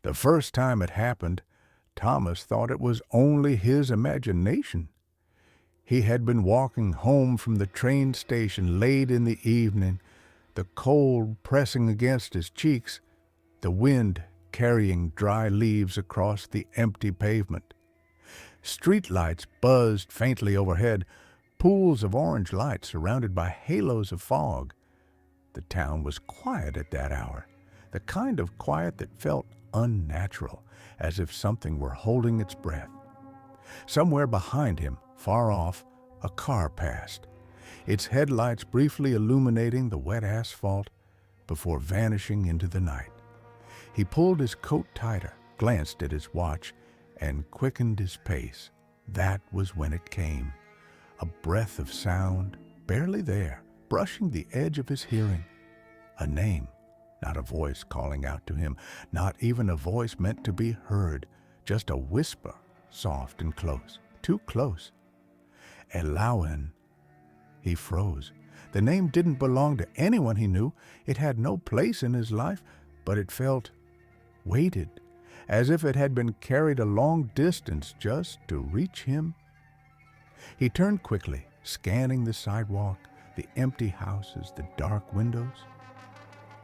The first time it happened, Thomas thought it was only his imagination. He had been walking home from the train station late in the evening, the cold pressing against his cheeks, the wind carrying dry leaves across the empty pavement. Streetlights buzzed faintly overhead, pools of orange light surrounded by halos of fog. The town was quiet at that hour, the kind of quiet that felt unnatural, as if something were holding its breath. Somewhere behind him, far off, a car passed, its headlights briefly illuminating the wet asphalt before vanishing into the night. He pulled his coat tighter, glanced at his watch, and quickened his pace. That was when it came. A breath of sound, barely there, brushing the edge of his hearing. A name, not a voice calling out to him, not even a voice meant to be heard, just a whisper, soft and close, too close. Ellawen. He froze. The name didn't belong to anyone he knew. It had no place in his life, but it felt weighted, as if it had been carried a long distance just to reach him. He turned quickly, scanning the sidewalk, the empty houses, the dark windows.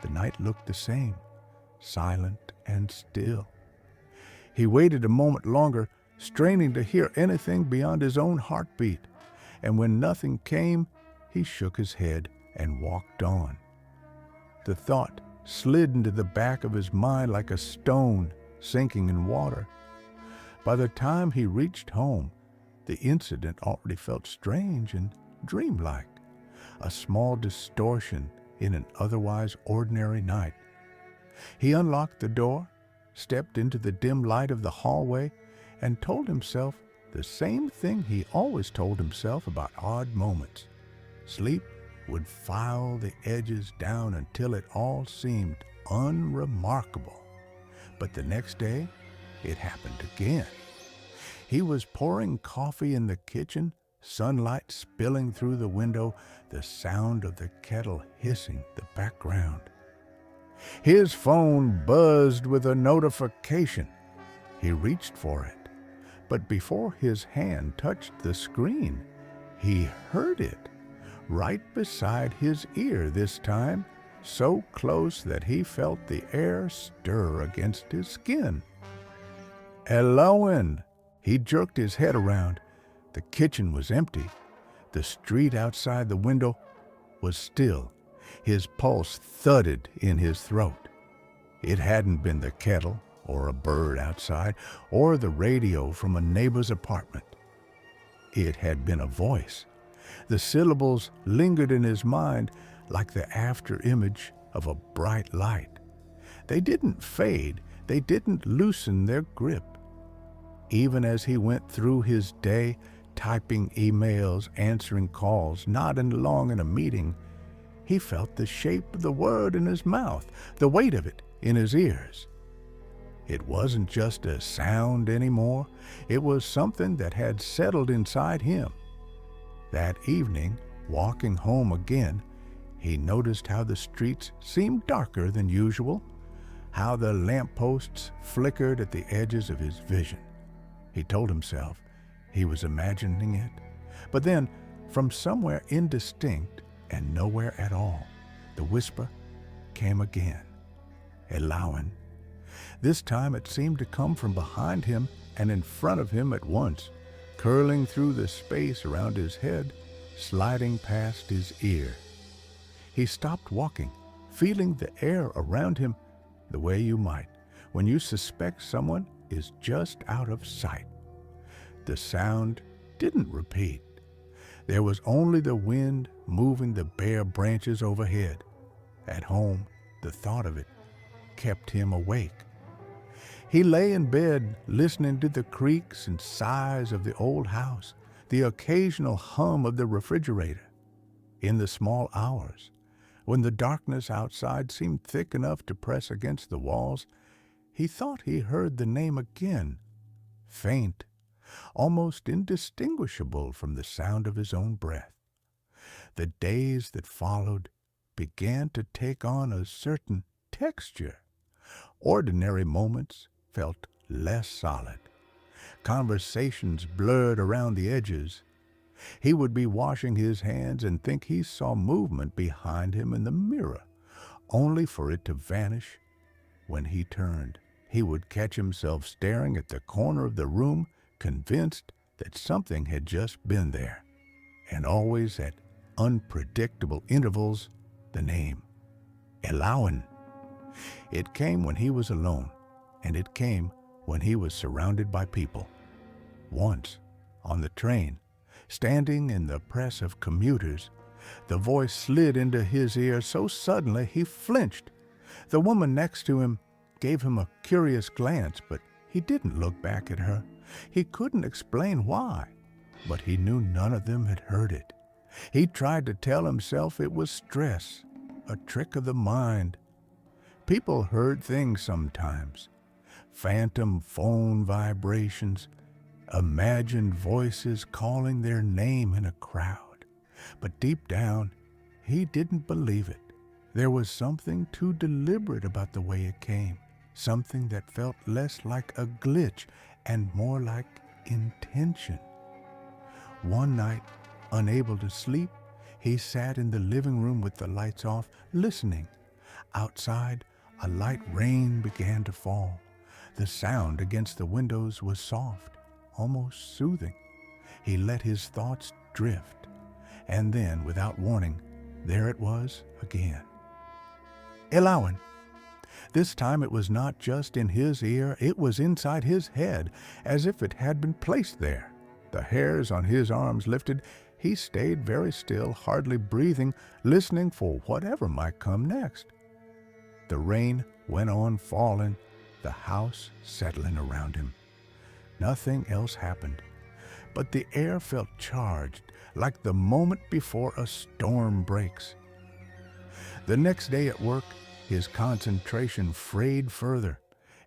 The night looked the same, silent and still. He waited a moment longer, straining to hear anything beyond his own heartbeat, and when nothing came, he shook his head and walked on. The thought slid into the back of his mind like a stone sinking in water. By the time he reached home, the incident already felt strange and dreamlike, a small distortion in an otherwise ordinary night. He unlocked the door, stepped into the dim light of the hallway, and told himself the same thing he always told himself about odd moments. Sleep would file the edges down until it all seemed unremarkable. But the next day, it happened again. He was pouring coffee in the kitchen, sunlight spilling through the window, the sound of the kettle hissing the background. His phone buzzed with a notification. He reached for it, but before his hand touched the screen, he heard it, right beside his ear this time, so close that he felt the air stir against his skin. Ellawen! He jerked his head around. The kitchen was empty. The street outside the window was still. His pulse thudded in his throat. It hadn't been the kettle, or a bird outside, or the radio from a neighbor's apartment. It had been a voice. The syllables lingered in his mind like the after-image of a bright light. They didn't fade. They didn't loosen their grip. Even as he went through his day, typing emails, answering calls, nodding along in a meeting, he felt the shape of the word in his mouth, the weight of it in his ears. It wasn't just a sound anymore. It was something that had settled inside him. That evening, walking home again, he noticed how the streets seemed darker than usual, how the lampposts flickered at the edges of his vision. He told himself he was imagining it, but then, from somewhere indistinct and nowhere at all, the whisper came again. Ellawen. This time it seemed to come from behind him and in front of him at once, curling through the space around his head, sliding past his ear. He stopped walking, feeling the air around him the way you might when you suspect someone is just out of sight. The sound didn't repeat. There was only the wind moving the bare branches overhead. At home, the thought of it kept him awake. He lay in bed listening to the creaks and sighs of the old house, the occasional hum of the refrigerator. In the small hours, when the darkness outside seemed thick enough to press against the walls, he thought he heard the name again, faint, almost indistinguishable from the sound of his own breath. The days that followed began to take on a certain texture, Ordinary moments felt less solid. Conversations blurred around the edges. He would be washing his hands and think he saw movement behind him in the mirror, only for it to vanish when he turned. He would catch himself staring at the corner of the room, convinced that something had just been there. And always at unpredictable intervals, the name, Eliawen. It came when he was alone, and it came when he was surrounded by people. Once, on the train, standing in the press of commuters, the voice slid into his ear so suddenly he flinched. The woman next to him gave him a curious glance, but he didn't look back at her. He couldn't explain why, but he knew none of them had heard it. He tried to tell himself it was stress, a trick of the mind. People heard things sometimes. Phantom phone vibrations, imagined voices calling their name in a crowd. But deep down, he didn't believe it. There was something too deliberate about the way it came, something that felt less like a glitch and more like intention. One night, unable to sleep, he sat in the living room with the lights off, listening. Outside, a light rain began to fall. The sound against the windows was soft, almost soothing. He let his thoughts drift, and then, without warning, there it was again. Eliawen. This time it was not just in his ear, it was inside his head, as if it had been placed there. The hairs on his arms lifted. He stayed very still, hardly breathing, listening for whatever might come next. The rain went on falling, the house settling around him. Nothing else happened, but the air felt charged, like the moment before a storm breaks. The next day at work, his concentration frayed further.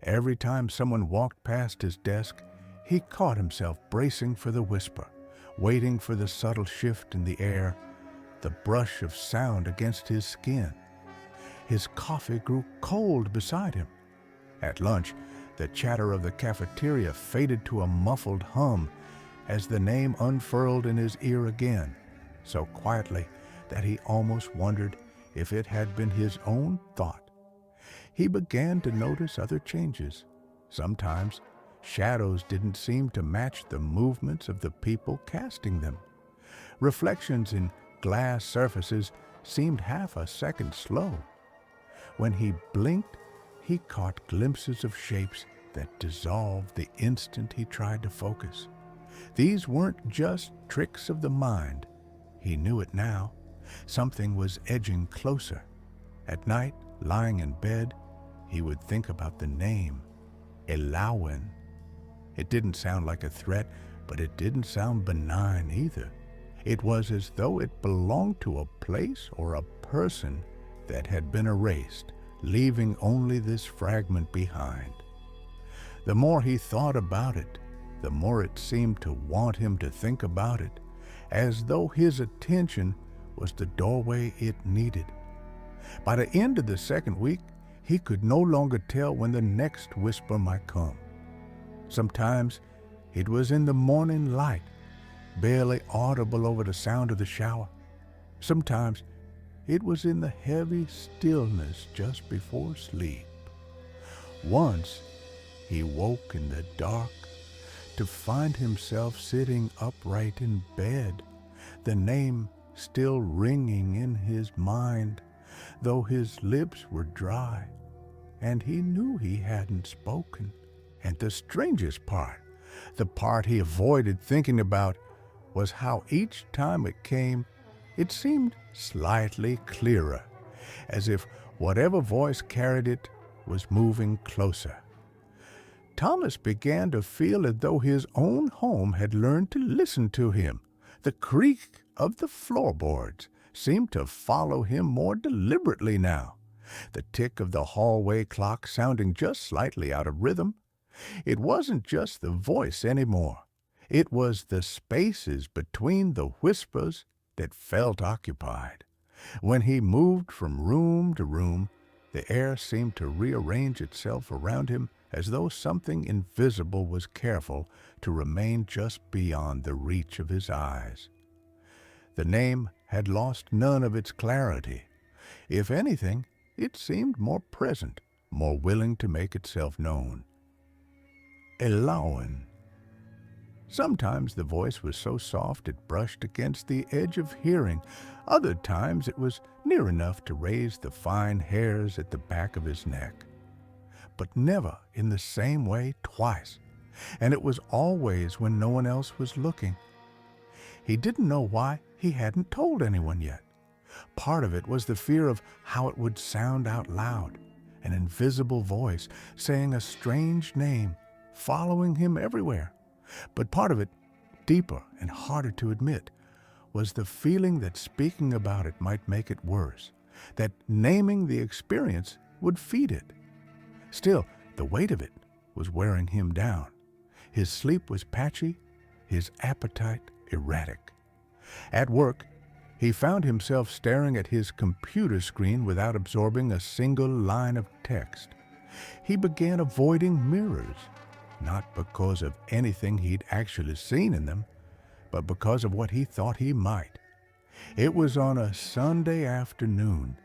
Every time someone walked past his desk, he caught himself bracing for the whisper, waiting for the subtle shift in the air, the brush of sound against his skin. His coffee grew cold beside him. At lunch, the chatter of the cafeteria faded to a muffled hum as the name unfurled in his ear again, so quietly that he almost wondered if it had been his own thought. He began to notice other changes. Sometimes shadows didn't seem to match the movements of the people casting them. Reflections in glass surfaces seemed half a second slow. When he blinked, he caught glimpses of shapes that dissolved the instant he tried to focus. These weren't just tricks of the mind. He knew it now. Something was edging closer. At night, lying in bed, he would think about the name, Eliawen. It didn't sound like a threat, but it didn't sound benign either. It was as though it belonged to a place or a person that had been erased, leaving only this fragment behind. The more he thought about it, the more it seemed to want him to think about it, as though his attention was the doorway it needed. By the end of the second week, he could no longer tell when the next whisper might come. Sometimes it was in the morning light, barely audible over the sound of the shower. Sometimes it was in the heavy stillness just before sleep. Once he woke in the dark to find himself sitting upright in bed, the name still ringing in his mind, though his lips were dry, and he knew he hadn't spoken. And the strangest part, the part he avoided thinking about, was how each time it came, it seemed slightly clearer, as if whatever voice carried it was moving closer. Thomas began to feel as though his own home had learned to listen to him. The creak of the floorboards seemed to follow him more deliberately now, the tick of the hallway clock sounding just slightly out of rhythm. It wasn't just the voice anymore. It was the spaces between the whispers that felt occupied. When he moved from room to room, The air seemed to rearrange itself around him as though something invisible was careful to remain just beyond the reach of his eyes. The name had lost none of its clarity. If anything, it seemed more present, more willing to make itself known. Eliawen. Sometimes the voice was so soft it brushed against the edge of hearing. Other times it was near enough to raise the fine hairs at the back of his neck. But never in the same way twice, and it was always when no one else was looking. He didn't know why he hadn't told anyone yet. Part of it was the fear of how it would sound out loud, an invisible voice saying a strange name, following him everywhere. But part of it, deeper and harder to admit, was the feeling that speaking about it might make it worse, that naming the experience would feed it. Still, the weight of it was wearing him down. His sleep was patchy, his appetite erratic. At work, he found himself staring at his computer screen without absorbing a single line of text. He began avoiding mirrors, not because of anything he'd actually seen in them, but because of what he thought he might. It was on a Sunday afternoon,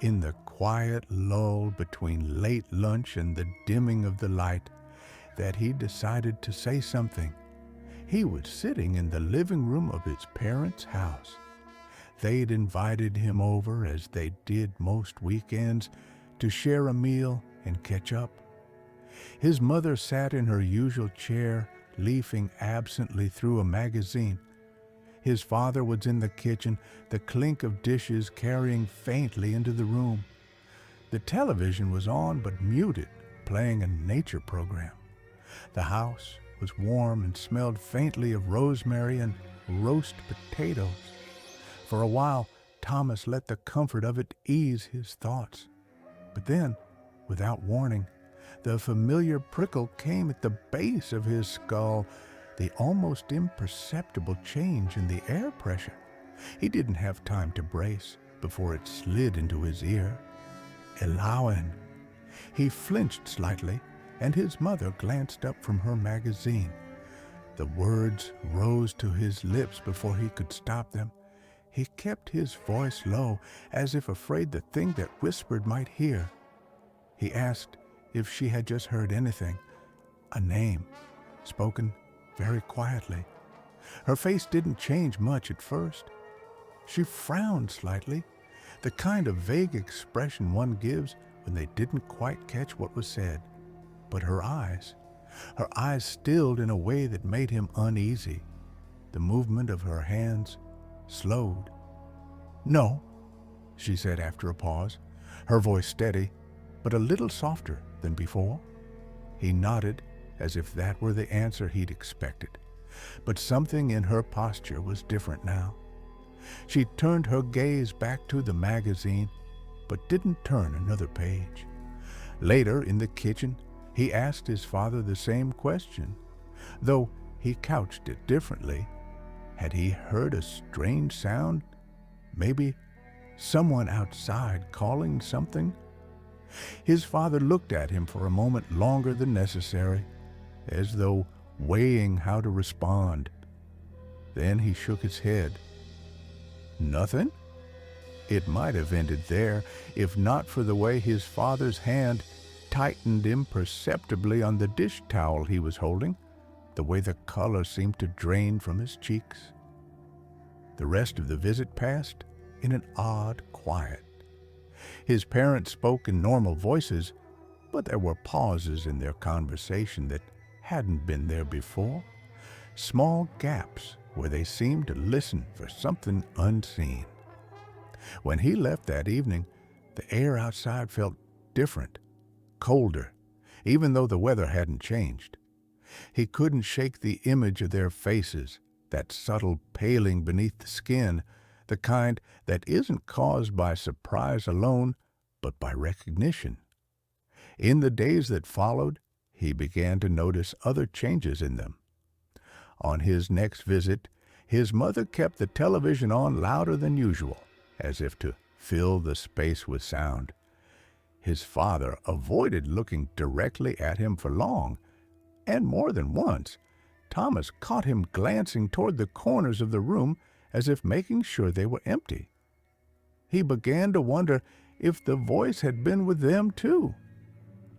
in the quiet lull between late lunch and the dimming of the light, that he decided to say something. He was sitting in the living room of his parents' house. They'd invited him over, as they did most weekends, to share a meal and catch up. His mother sat in her usual chair, leafing absently through a magazine. His father was in the kitchen, the clink of dishes carrying faintly into the room. The television was on but muted, playing a nature program. The house was warm and smelled faintly of rosemary and roast potatoes. For a while, Thomas let the comfort of it ease his thoughts. But then, without warning, the familiar prickle came at the base of his skull, the almost imperceptible change in the air pressure. He didn't have time to brace before it slid into his ear. Eliawen. He flinched slightly, and his mother glanced up from her magazine. The words rose to his lips before he could stop them. He kept his voice low, as if afraid the thing that whispered might hear. He asked if she had just heard anything, a name, spoken very quietly. Her face didn't change much at first. She frowned slightly, the kind of vague expression one gives when they didn't quite catch what was said. But her eyes stilled in a way that made him uneasy. The movement of her hands slowed. "No," she said after a pause, her voice steady, but a little softer than before. He nodded, as if that were the answer he'd expected. But something in her posture was different now. She turned her gaze back to the magazine, but didn't turn another page. Later, in the kitchen, he asked his father the same question, though he couched it differently. Had he heard a strange sound? Maybe someone outside calling something? His father looked at him for a moment longer than necessary, as though weighing how to respond. Then he shook his head. Nothing? It might have ended there, if not for the way his father's hand tightened imperceptibly on the dish towel he was holding, the way the color seemed to drain from his cheeks. The rest of the visit passed in an odd quiet. His parents spoke in normal voices, but there were pauses in their conversation that hadn't been there before, small gaps where they seemed to listen for something unseen. When he left that evening, the air outside felt different, colder, even though the weather hadn't changed. He couldn't shake the image of their faces, that subtle paling beneath the skin, the kind that isn't caused by surprise alone, but by recognition. In the days that followed, he began to notice other changes in them. On his next visit, his mother kept the television on louder than usual, as if to fill the space with sound. His father avoided looking directly at him for long, and more than once, Thomas caught him glancing toward the corners of the room as if making sure they were empty. He began to wonder if the voice had been with them too.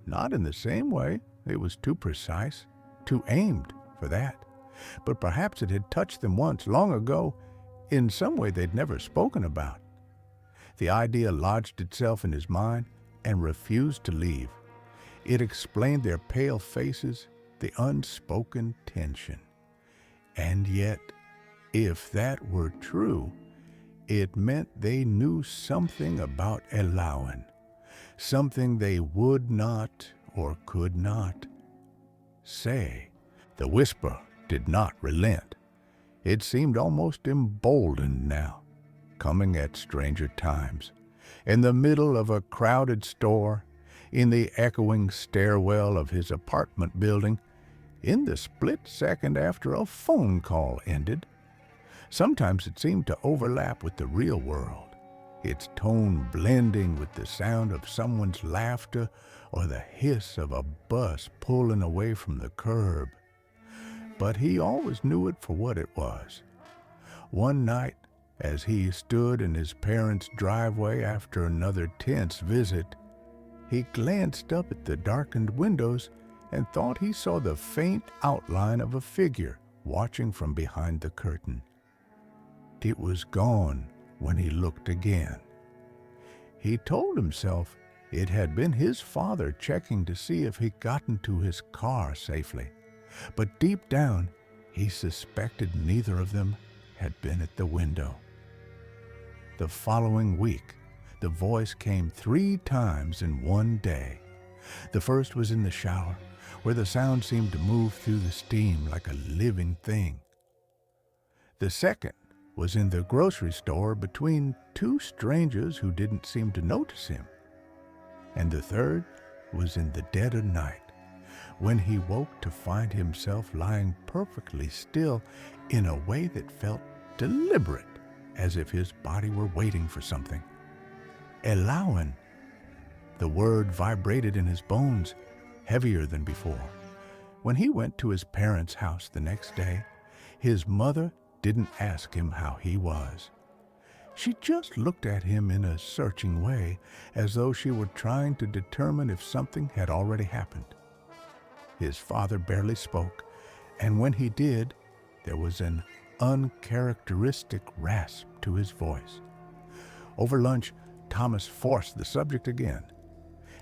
Not in the same way. It was too precise, too aimed for that. But perhaps it had touched them once, long ago, in some way they'd never spoken about. The idea lodged itself in his mind and refused to leave. It explained their pale faces, the unspoken tension. And yet, if that were true, it meant they knew something about Eliawen, something they would not or could not say. The whisper did not relent. It seemed almost emboldened now, coming at stranger times, in the middle of a crowded store, in the echoing stairwell of his apartment building, in the split second after a phone call ended. Sometimes it seemed to overlap with the real world, its tone blending with the sound of someone's laughter or the hiss of a bus pulling away from the curb. But he always knew it for what it was. One night, as he stood in his parents' driveway after another tense visit, he glanced up at the darkened windows and thought he saw the faint outline of a figure watching from behind the curtain. It was gone when he looked again. He told himself it had been his father checking to see if he'd gotten to his car safely, but deep down he suspected neither of them had been at the window. The following week, the voice came 3 times in one day. The first was in the shower, where the sound seemed to move through the steam like a living thing. The second was in the grocery store between 2 strangers who didn't seem to notice him. And the third was in the dead of night, when he woke to find himself lying perfectly still in a way that felt deliberate, as if his body were waiting for something. Eliawen. The word vibrated in his bones, heavier than before. When he went to his parents' house the next day, his mother didn't ask him how he was. She just looked at him in a searching way, as though she were trying to determine if something had already happened. His father barely spoke, and when he did, there was an uncharacteristic rasp to his voice. Over lunch, Thomas forced the subject again.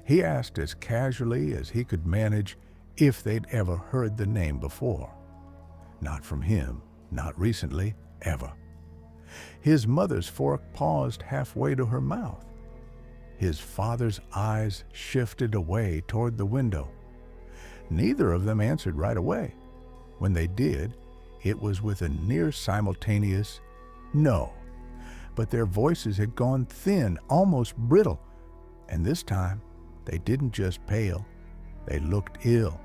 He asked as casually as he could manage if they'd ever heard the name before. Not from him, not recently, ever. His mother's fork paused halfway to her mouth. His father's eyes shifted away toward the window. Neither of them answered right away. When they did, it was with a near simultaneous no. But their voices had gone thin, almost brittle, and this time they didn't just pale, they looked ill.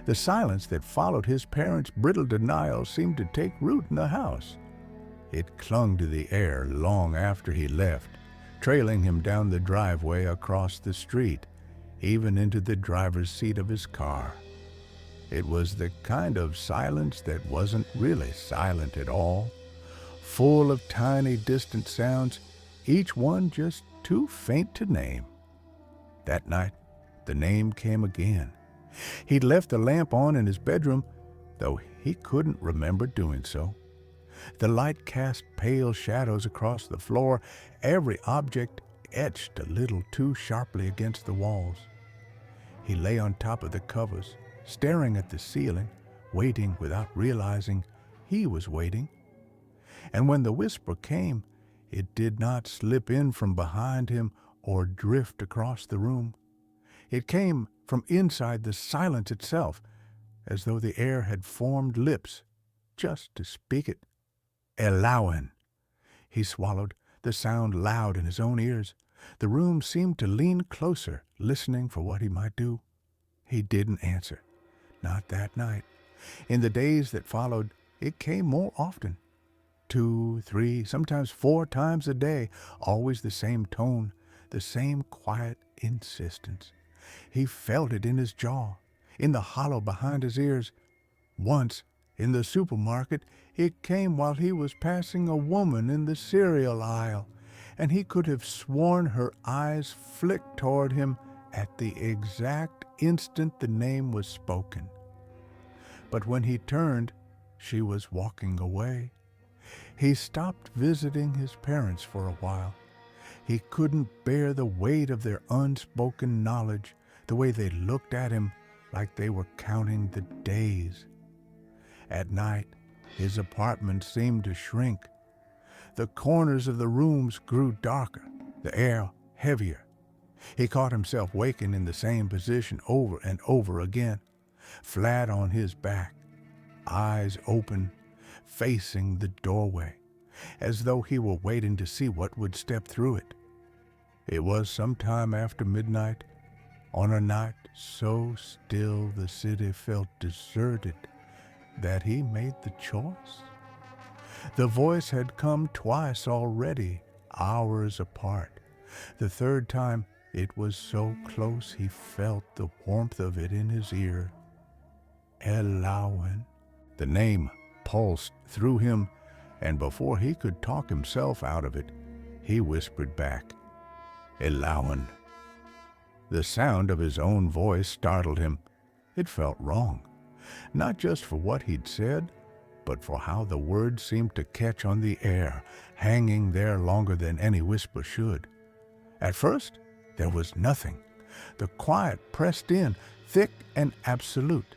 The silence that followed his parents' brittle denial seemed to take root in the house. It clung to the air long after he left, trailing him down the driveway across the street, even into the driver's seat of his car. It was the kind of silence that wasn't really silent at all, full of tiny distant sounds, each one just too faint to name. That night, the name came again. He'd left the lamp on in his bedroom, though he couldn't remember doing so. The light cast pale shadows across the floor, every object etched a little too sharply against the walls. He lay on top of the covers, staring at the ceiling, waiting without realizing he was waiting. And when the whisper came, it did not slip in from behind him or drift across the room. It came from inside the silence itself, as though the air had formed lips just to speak it. Eliawen. He swallowed, the sound loud in his own ears. The room seemed to lean closer, listening for what he might do. He didn't answer. Not that night. In the days that followed, it came more often. 2, 3, sometimes 4 times a day, always the same tone, the same quiet insistence. He felt it in his jaw, in the hollow behind his ears. Once, in the supermarket, it came while he was passing a woman in the cereal aisle, and he could have sworn her eyes flicked toward him at the exact instant the name was spoken. But when he turned, she was walking away. He stopped visiting his parents for a while. He couldn't bear the weight of their unspoken knowledge, the way they looked at him like they were counting the days. At night, his apartment seemed to shrink. The corners of the rooms grew darker, the air heavier. He caught himself waking in the same position over and over again, flat on his back, eyes open, facing the doorway, as though he were waiting to see what would step through it. It was some time after midnight, on a night so still the city felt deserted, that he made the choice. The voice had come twice already, hours apart. The third time, it was so close he felt the warmth of it in his ear. Eliawen. The name pulsed through him, and before he could talk himself out of it, he whispered back, Eliawen. The sound of his own voice startled him. It felt wrong, not just for what he'd said, but for how the words seemed to catch on the air, hanging there longer than any whisper should. At first, there was nothing. The quiet pressed in, thick and absolute.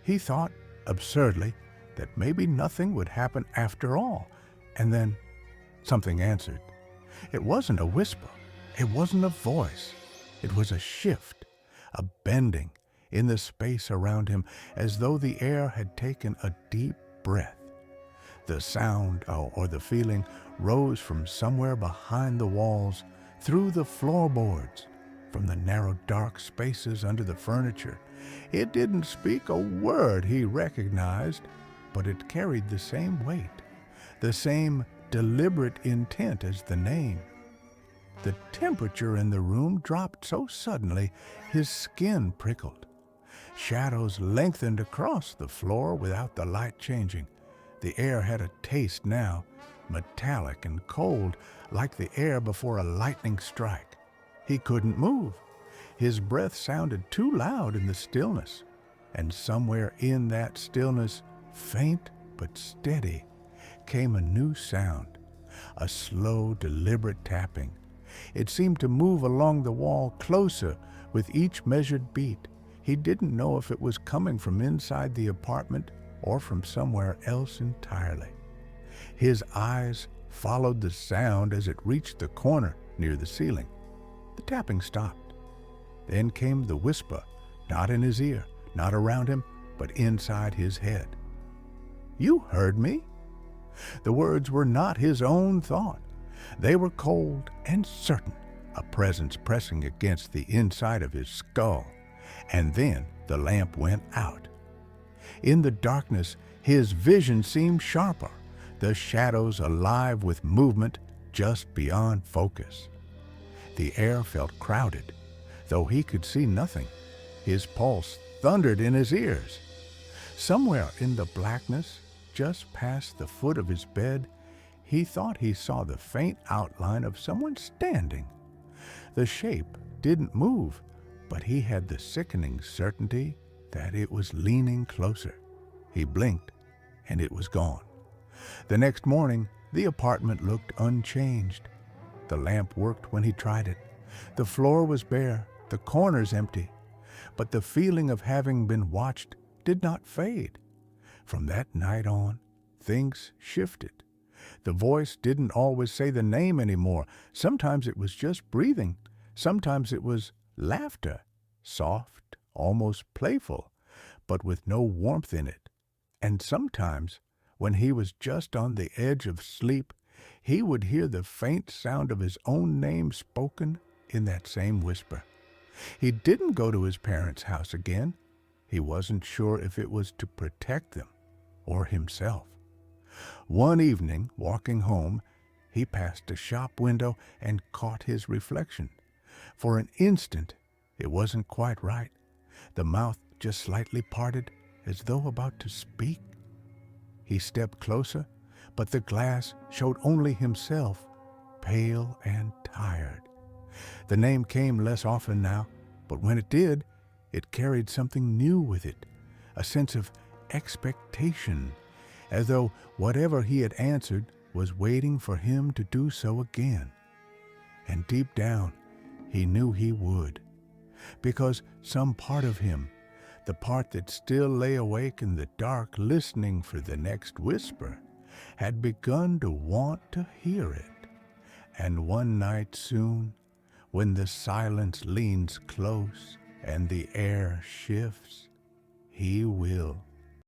He thought, absurdly, that maybe nothing would happen after all. And then something answered. It wasn't a whisper. It wasn't a voice. It was a shift, a bending in the space around him, as though the air had taken a deep breath. The sound or the feeling rose from somewhere behind the walls, through the floorboards, from the narrow dark spaces under the furniture. It didn't speak a word he recognized, but it carried the same weight, the same deliberate intent as the name. The temperature in the room dropped so suddenly his skin prickled. Shadows lengthened across the floor without the light changing. The air had a taste now, metallic and cold, like the air before a lightning strike. He couldn't move. His breath sounded too loud in the stillness, and somewhere in that stillness, faint but steady, came a new sound, a slow, deliberate tapping. It seemed to move along the wall closer with each measured beat. He didn't know if it was coming from inside the apartment or from somewhere else entirely. His eyes followed the sound as it reached the corner near the ceiling. The tapping stopped. Then came the whisper, not in his ear, not around him, but inside his head. You heard me? The words were not his own thought. They were cold and certain, a presence pressing against the inside of his skull. And then the lamp went out. In the darkness, his vision seemed sharper, the shadows alive with movement just beyond focus. The air felt crowded, though he could see nothing. His pulse thundered in his ears. Somewhere in the blackness, just past the foot of his bed, he thought he saw the faint outline of someone standing. The shape didn't move, but he had the sickening certainty that it was leaning closer. He blinked, and it was gone. The next morning, the apartment looked unchanged. The lamp worked when he tried it. The floor was bare, the corners empty, but the feeling of having been watched did not fade. From that night on, things shifted. The voice didn't always say the name anymore. Sometimes it was just breathing. Sometimes it was laughter, soft, almost playful, but with no warmth in it. And sometimes, when he was just on the edge of sleep, he would hear the faint sound of his own name spoken in that same whisper. He didn't go to his parents' house again. He wasn't sure if it was to protect them or himself. One evening, walking home, he passed a shop window and caught his reflection. For an instant, it wasn't quite right. The mouth just slightly parted, as though about to speak. He stepped closer, but the glass showed only himself, pale and tired. The name came less often now, but when it did, it carried something new with it, a sense of expectation, as though whatever he had answered was waiting for him to do so again. And deep down, he knew he would, because some part of him, the part that still lay awake in the dark listening for the next whisper, had begun to want to hear it. And one night soon, when the silence leans close and the air shifts, he will.